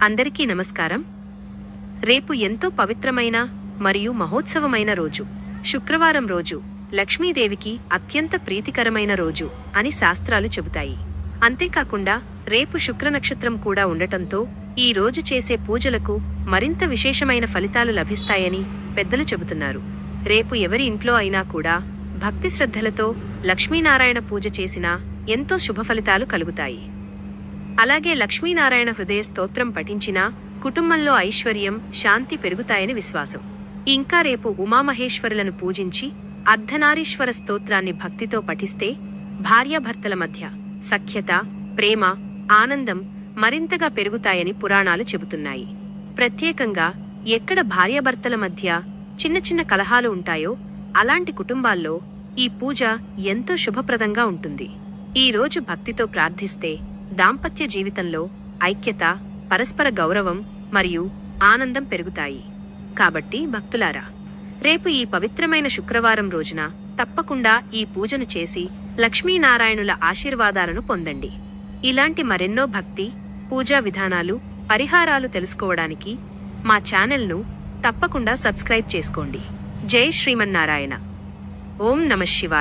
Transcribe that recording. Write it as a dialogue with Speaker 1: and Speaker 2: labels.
Speaker 1: అందరికీ నమస్కారం. రేపు ఎంతో పవిత్రమైన మరియు మహోత్సవమైన రోజు. శుక్రవారం రోజు లక్ష్మీదేవికి అత్యంత ప్రీతికరమైన రోజు అని శాస్త్రాలు చెబుతాయి. అంతేకాకుండా రేపు శుక్ర నక్షత్రం కూడా ఉండటంతో ఈ రోజు చేసే పూజలకు మరింత విశేషమైన ఫలితాలు లభిస్తాయని పెద్దలు చెబుతున్నారు. రేపు ఎవరి ఇంట్లో అయినా కూడా భక్తి శ్రద్ధలతో లక్ష్మీనారాయణ పూజ చేసినా ఎంతో శుభ ఫలితాలు కలుగుతాయి. అలాగే లక్ష్మీనారాయణ హృదయ స్తోత్రం పఠించినా కుటుంబంలో ఐశ్వర్యం, శాంతి పెరుగుతాయని విశ్వాసం. ఇంకా రేపు ఉమామహేశ్వరులను పూజించి అర్ధనారీశ్వర స్తోత్రాన్ని భక్తితో పఠిస్తే భార్యాభర్తల మధ్య సఖ్యత, ప్రేమ, ఆనందం మరింతగా పెరుగుతాయని పురాణాలు చెబుతున్నాయి. ప్రత్యేకంగా ఎక్కడ భార్యాభర్తల మధ్య చిన్న చిన్న కలహాలు ఉంటాయో అలాంటి కుటుంబాల్లో ఈ పూజ ఎంతో శుభప్రదంగా ఉంటుంది. ఈ రోజు భక్తితో ప్రార్థిస్తే దాంపత్య జీవితంలో ఐక్యత, పరస్పర గౌరవం మరియు ఆనందం పెరుగుతాయి. కాబట్టి భక్తులారా, రేపు ఈ పవిత్రమైన శుక్రవారం రోజున తప్పకుండా ఈ పూజను చేసి లక్ష్మీనారాయణుల ఆశీర్వాదాలను పొందండి. ఇలాంటి మరెన్నో భక్తి, పూజా విధానాలు, పరిహారాలు తెలుసుకోవడానికి మా ఛానల్ను తప్పకుండా సబ్స్క్రైబ్ చేసుకోండి. జై శ్రీమన్నారాయణ. ఓం నమః శివాయ.